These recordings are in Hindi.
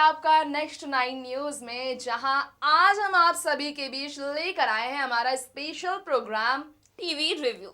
आपका नेक्स्ट 9 न्यूज में, जहां आज हम आप सभी के बीच लेकर आए हैं हमारा special program TV review.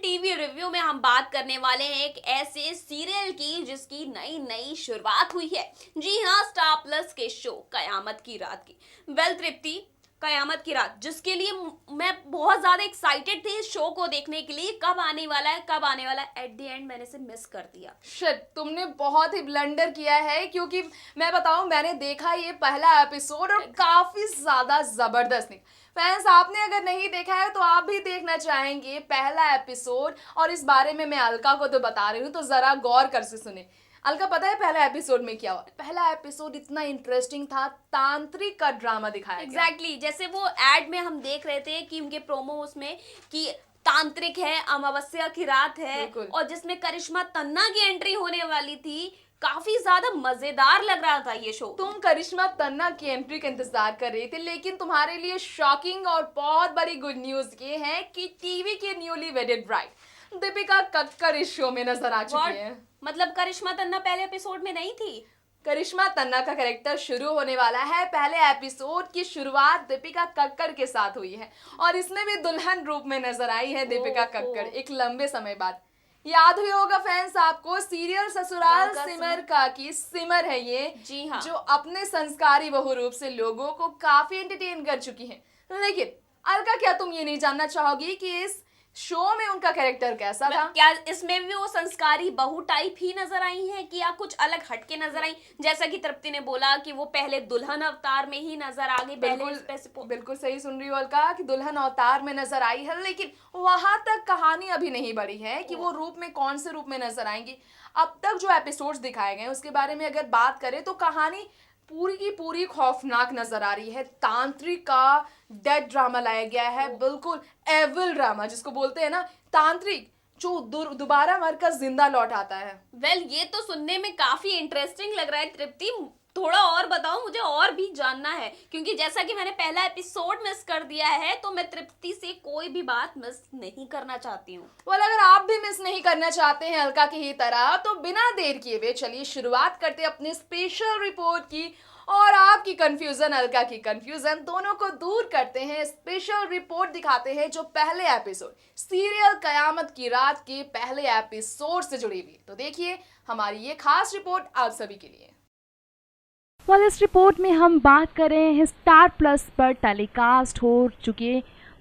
TV review में हम बात करने वाले हैं एक ऐसे सीरियल की जिसकी नई नई शुरुआत हुई है। जी हाँ, स्टार प्लस के शो कयामत की रात की। तृप्ति, कयामत की रात जिसके लिए मैं बहुत ज्यादा एक्साइटेड थी इस शो को देखने के लिए, कब आने वाला है कब आने वाला है। एट द एंड मैंने इसे मिस कर दिया। शिट, तुमने बहुत ही ब्लंडर किया है, क्योंकि मैं बताऊं, मैंने देखा ये पहला एपिसोड और काफी ज्यादा जबरदस्त नहीं। फैंस, आपने अगर नहीं देखा है तो आप भी देखना चाहेंगे पहला एपिसोड, और इस बारे में मैं अलका को तो बता रही हूँ, तो जरा गौर कर से सुने। अलका, पता है पहला एपिसोड में क्या हुआ? पहला एपिसोड इतना इंटरेस्टिंग था, तांत्रिक का ड्रामा दिखाया गया। एग्जैक्टली, जैसे वो एड में हम देख रहे थे कि उनके प्रोमो उसमें कि तांत्रिक है, अमावस्या की रात है, और जिसमें करिश्मा तन्ना की एंट्री होने वाली थी। काफी ज्यादा मजेदार लग रहा था ये शो। तुम करिश्मा तन्ना की एंट्री का इंतजार कर रही थी, लेकिन तुम्हारे लिए शॉकिंग और बहुत बड़ी गुड न्यूज ये है कि टीवी की न्यूली वेडेड ब्राइड दीपिका कक्कर इस शो में नजर आ चुकी है। मतलब करिश्मा तन्ना पहले एपिसोड में नहीं थी? करिश्मा तन्ना का कैरेक्टर शुरू होने वाला है। पहले एपिसोड की शुरुआत दीपिका कक्कर के साथ हुई है, और इसमें भी दुल्हन रूप में नजर आई है दीपिका कक्कर एक लंबे समय बाद। याद हुई होगा फैंस आपको, सीरियल ससुराल सिमर का की सिमर है ये। जी हाँ, जो अपने संस्कारी बहु रूप से लोगों को काफी एंटरटेन कर चुकी है। लेकिन अलका, क्या तुम ये नहीं जानना चाहोगी कि इस शो में उनका कैरेक्टर कैसा था? क्या इसमें भी वो संस्कारी बहू टाइप ही नजर आई है कि या कुछ अलग हटके नजर आई? जैसा कि तृप्ति ने बोला कि वो पहले दुल्हन अवतार में ही नजर आ गई। बिल्कुल सही सुन रही हो अलका, कि दुल्हन अवतार में नजर आई है, लेकिन वहां तक कहानी अभी नहीं बढ़ी है कि वो रूप में कौन से रूप में नजर आएंगी। अब तक जो एपिसोड्स दिखाए गए उसके बारे में अगर बात करें तो कहानी पूरी की पूरी खौफनाक नजर आ रही है। तांत्रिक का डेड ड्रामा लाया गया है, बिल्कुल एविल ड्रामा जिसको बोलते हैं ना, तांत्रिक जो दोबारा मरकर जिंदा लौट आता है। ये तो सुनने में काफी इंटरेस्टिंग लग रहा है। तृप्ति, थोड़ा और बताओ, मुझे और भी जानना है, क्योंकि जैसा कि मैंने पहला एपिसोड मिस कर दिया है तो मैं तृप्ति से कोई भी बात मिस नहीं करना चाहती हूँ। अगर आप भी मिस नहीं करना चाहते हैं अलका की ही तरह, तो बिना देर किए हुए चलिए शुरुआत करते अपने स्पेशल रिपोर्ट की, और आपकी कंफ्यूजन, अलका की कंफ्यूजन, दोनों को दूर करते हैं। स्पेशल रिपोर्ट दिखाते हैं जो पहले एपिसोड सीरियल कयामत की रात के पहले एपिसोड से जुड़ी हुई। तो देखिए हमारी ये खास रिपोर्ट आप सभी के लिए। इस रिपोर्ट में हम बात कर रहे हैं स्टार प्लस पर टेलीकास्ट हो चुके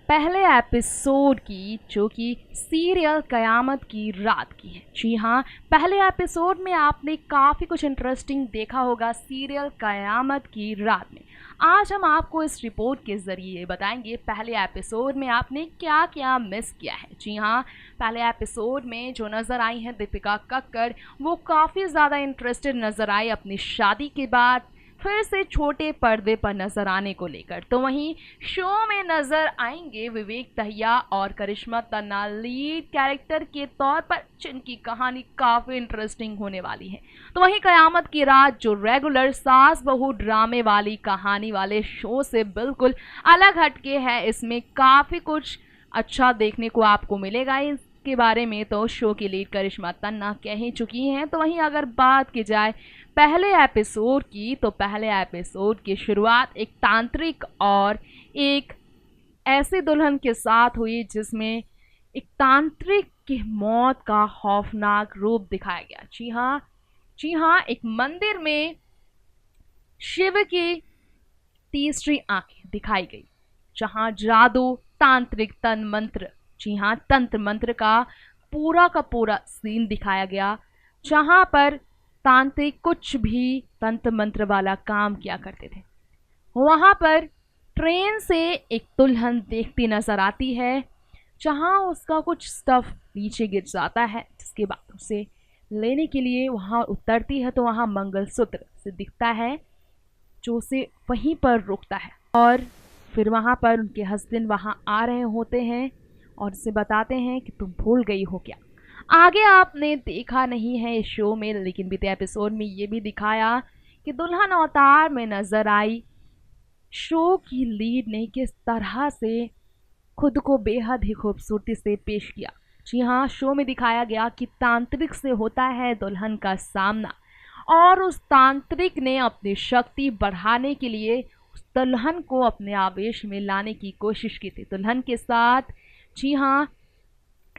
पहले एपिसोड की, जो कि सीरियल कयामत की रात की है। जी हाँ, पहले एपिसोड में आपने काफ़ी कुछ इंटरेस्टिंग देखा होगा सीरियल कयामत की रात में। आज हम आपको इस रिपोर्ट के ज़रिए बताएंगे पहले एपिसोड में आपने क्या क्या मिस किया है। जी हाँ, पहले एपिसोड में जो नज़र आई हैं दीपिका कक्कर, वो काफ़ी ज़्यादा इंटरेस्टेड नज़र आई अपनी शादी के बाद फिर से छोटे पर्दे पर नजर आने को लेकर। तो वहीं शो में नजर आएंगे विवेक दहिया और करिश्मा तन्ना लीड कैरेक्टर के तौर पर, जिनकी कहानी काफ़ी इंटरेस्टिंग होने वाली है। तो वहीं कयामत की रात जो रेगुलर सास बहू ड्रामे वाली कहानी वाले शो से बिल्कुल अलग हटके है, इसमें काफ़ी कुछ अच्छा देखने को आपको मिलेगा। इसके बारे में तो शो की लीड करिश्मा तन्ना कह ही चुकी हैं। तो वहीं अगर बात की जाए पहले एपिसोड की, तो पहले एपिसोड की शुरुआत एक तांत्रिक और एक ऐसे दुल्हन के साथ हुई जिसमें एक तांत्रिक की मौत का खौफनाक रूप दिखाया गया। जी हाँ, एक मंदिर में शिव की तीसरी आंखें दिखाई गई, जहां जादू, तांत्रिक, तंत्र मंत्र का पूरा सीन दिखाया गया, जहां पर तांत्रिक कुछ भी तंत्र मंत्र वाला काम किया करते थे। वहाँ पर ट्रेन से एक दुल्हन देखती नजर आती है, जहाँ उसका कुछ स्टफ नीचे गिर जाता है, जिसके बाद उसे लेने के लिए वहाँ उतरती है तो वहाँ मंगलसूत्र से दिखता है जो उसे वहीं पर रोकता है। और फिर वहाँ पर उनके हस्बैंड वहाँ आ रहे होते हैं और उसे बताते हैं कि तुम भूल गई हो क्या। आगे आपने देखा नहीं है इस शो में, लेकिन बीते एपिसोड में ये भी दिखाया कि दुल्हन अवतार में नजर आई शो की लीड ने किस तरह से खुद को बेहद ही खूबसूरती से पेश किया। जी हाँ, शो में दिखाया गया कि तांत्रिक से होता है दुल्हन का सामना, और उस तांत्रिक ने अपनी शक्ति बढ़ाने के लिए उस दुल्हन को अपने आवेश में लाने की कोशिश की थी। दुल्हन के साथ, जी हाँ,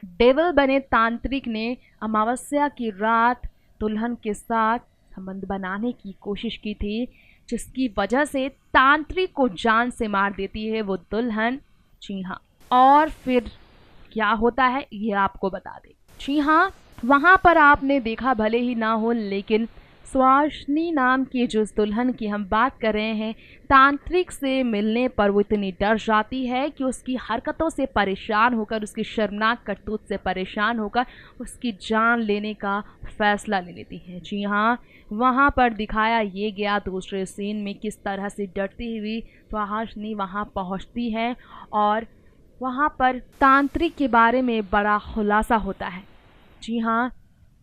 डेविल बने तांत्रिक ने अमावस्या की रात दुल्हन के साथ संबंध बनाने की कोशिश की थी, जिसकी वजह से तांत्रिक को जान से मार देती है वो दुल्हन। जी हाँ, और फिर क्या होता है ये आपको बता दें। जी हाँ, वहाँ पर आपने देखा भले ही ना हो, लेकिन सुहासिनी नाम की जिस दुल्हन की हम बात कर रहे हैं, तांत्रिक से मिलने पर वो इतनी डर जाती है कि उसकी हरकतों से परेशान होकर, उसकी शर्मनाक करतूत से परेशान होकर उसकी जान लेने का फैसला ले लेती है। जी हाँ, वहाँ पर दिखाया ये गया दूसरे सीन में किस तरह से डरती हुई सुहासिनी वहाँ पहुँचती है और वहाँ पर तांत्रिक के बारे में बड़ा खुलासा होता है। जी हाँ,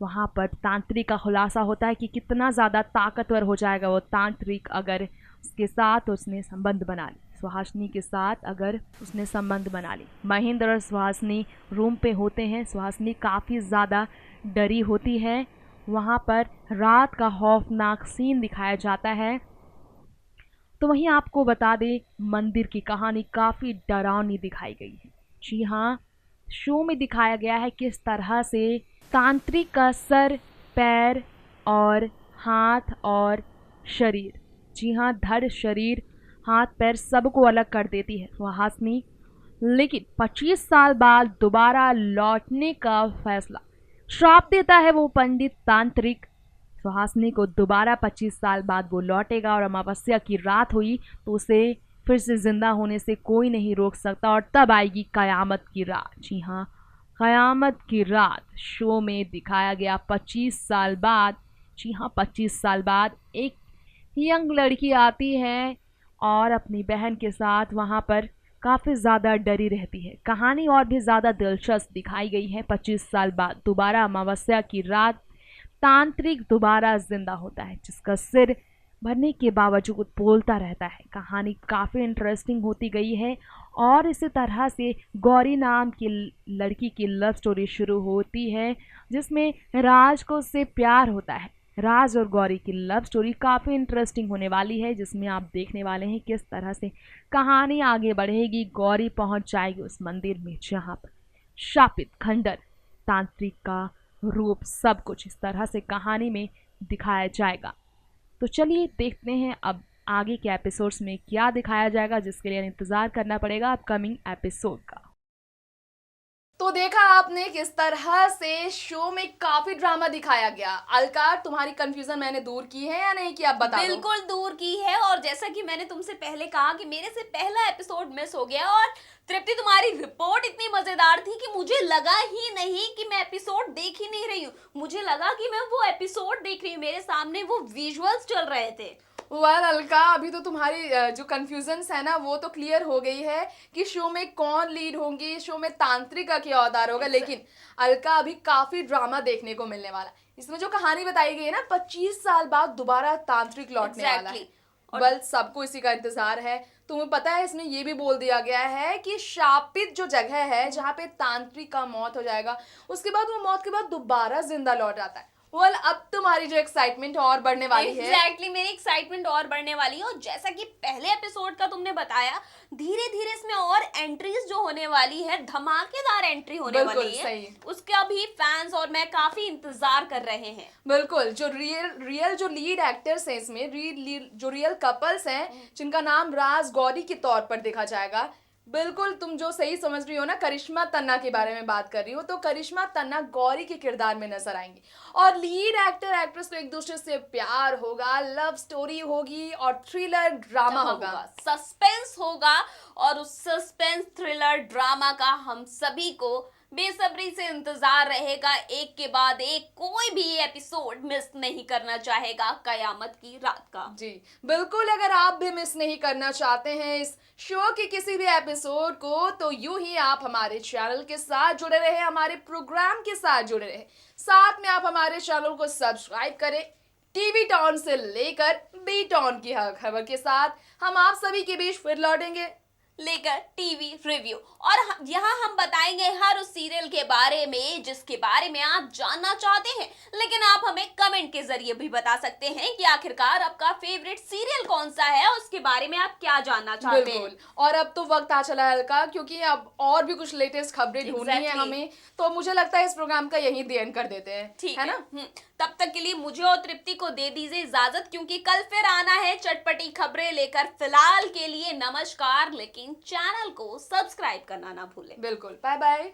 वहाँ पर तांत्रिक का खुलासा होता है कि कितना ज़्यादा ताकतवर हो जाएगा वो तांत्रिक अगर उसके साथ उसने संबंध बना ली, सुहासिनी के साथ अगर उसने संबंध बना ली। महेंद्र और सुहासिनी रूम पे होते हैं। सुहासिनी काफ़ी ज़्यादा डरी होती है। वहाँ पर रात का खौफनाक सीन दिखाया जाता है। तो वहीं आपको बता दें, मंदिर की कहानी काफ़ी डरावनी दिखाई गई है। जी हाँ, शो में दिखाया गया है किस तरह से तांत्रिक का सर, पैर और हाथ और शरीर, जी हाँ, धड़, शरीर, हाथ, पैर सबको अलग कर देती है सुहासिनी। लेकिन 25 साल बाद दोबारा लौटने का फैसला श्राप देता है वो पंडित तांत्रिक। सुहासिनी को दोबारा 25 साल बाद वो लौटेगा और अमावस्या की रात हुई तो उसे फिर से जिंदा होने से कोई नहीं रोक सकता और तब आएगी कयामत की रात। जी हाँ, कयामत की रात शो में दिखाया गया 25 साल बाद। जी हाँ, 25 साल बाद एक यंग लड़की आती है और अपनी बहन के साथ वहाँ पर काफ़ी ज़्यादा डरी रहती है। कहानी और भी ज़्यादा दिलचस्प दिखाई गई है। 25 साल बाद दोबारा अमावस्या की रात तांत्रिक दोबारा जिंदा होता है, जिसका सिर भरने के बावजूद बोलता रहता है। कहानी काफ़ी इंटरेस्टिंग होती गई है और इसी तरह से गौरी नाम की लड़की की लव स्टोरी शुरू होती है, जिसमें राज को उससे प्यार होता है। राज और गौरी की लव स्टोरी काफ़ी इंटरेस्टिंग होने वाली है, जिसमें आप देखने वाले हैं किस तरह से कहानी आगे बढ़ेगी। गौरी पहुंच जाएगी उस मंदिर में जहां पर शापित खंडर, तांत्रिक का रूप, सब कुछ इस तरह से कहानी में दिखाया जाएगा। तो चलिए देखते हैं अब आगे के एपिसोड्स में क्या दिखाया जाएगा, जिसके लिए इंतज़ार करना पड़ेगा अपकमिंग एपिसोड का। तो देखा आपने किस तरह से शो में काफी ड्रामा दिखाया गया। अलका, तुम्हारी कंफ्यूजन मैंने दूर की है या नहीं, कि आप बता दो। बिल्कुल दूर की है। और जैसा कि मैंने तुमसे पहले कहा कि मेरे से पहला एपिसोड मिस हो गया, और तृप्ति तुम्हारी रिपोर्ट इतनी मजेदार थी कि मुझे लगा ही नहीं कि मैं एपिसोड देख ही नहीं रही हूँ। मुझे लगा कि मैं वो एपिसोड देख रही हूँ, मेरे सामने वो विजुअल्स चल रहे थे। वेल अलका, अभी तो तुम्हारी जो कंफ्यूजन्स है ना वो तो क्लियर हो गई है कि शो में कौन लीड होंगी, शो में तांत्रिक का क्या अवतार होगा। लेकिन अलका, अभी काफी ड्रामा देखने को मिलने वाला। इसमें जो कहानी बताई गई है ना, 25 साल बाद दोबारा तांत्रिक लौटने वाला है। बल सबको इसी का इंतजार है। तुम्हें पता है इसमें ये भी बोल दिया गया है कि शापित जो जगह है जहाँ पे तांत्रिक का मौत हो जाएगा, उसके बाद वो मौत के बाद दोबारा जिंदा लौट आता है। वेल अब तुम्हारी जो एक्साइटमेंट और बढ़ने वाली है। एग्जैक्टली, मेरी एक्साइटमेंट और बढ़ने वाली है। और जैसा कि पहले एपिसोड का तुमने बताया, धीरे धीरे इसमें और एंट्रीज जो होने वाली है, धमाकेदार एंट्री होने वाली है, उसका भी फैंस और मैं काफी इंतजार कर रहे हैं। बिल्कुल, जो रियल जो लीड एक्टर्स हैं इसमें, जो रियल कपल्स हैं जिनका नाम राज गौरी के तौर पर देखा जाएगा। बिल्कुल, तुम जो सही समझ रही हो ना, करिश्मा तन्ना के बारे में बात कर रही हो, तो करिश्मा तन्ना गौरी के किरदार में नजर आएंगी। और लीड एक्टर एक्ट्रेस को एक दूसरे से प्यार होगा, लव स्टोरी होगी और थ्रिलर ड्रामा होगा, सस्पेंस होगा। और उस सस्पेंस थ्रिलर ड्रामा का हम सभी को बेसब्री से इंतजार रहेगा। एक के बाद एक कोई भी एपिसोड मिस नहीं करना चाहेगा कयामत की रात का। जी बिल्कुल, अगर आप भी मिस नहीं करना चाहते हैं इस शो के किसी भी एपिसोड को, तो यूं ही आप हमारे चैनल के साथ जुड़े रहे, हमारे प्रोग्राम के साथ जुड़े रहे। साथ में आप हमारे चैनल को सब्सक्राइब करें। टीवी टॉन से लेकर बी टॉन की हर खबर के साथ हम आप सभी के बीच फिर लौटेंगे। लेकर टीवी रिव्यू। और यहाँ हम बताएंगे हर उस सीरियल के बारे में जिसके बारे में आप जानना चाहते हैं, लेकिन आप हमें कमेंट के जरिए भी बता सकते हैं कि आखिरकार आपका फेवरेट सीरियल कौन सा है, उसके बारे में आप क्या जानना चाहते हैं। और अब तो वक्त आ चला है अलका, क्योंकि अब और भी कुछ लेटेस्ट खबरें ढूंढनी है हमें, तो मुझे लगता है इस प्रोग्राम का यही दी एंड कर देते हैं। ठीक है ना? तब तक के लिए मुझे और तृप्ति को दे दीजिए इजाजत, क्योंकि कल फिर आना है चटपटी खबरें लेकर। फिलहाल के लिए नमस्कार, लेकिन चैनल को सब्सक्राइब करना ना भूलें। बिल्कुल, बाय बाय।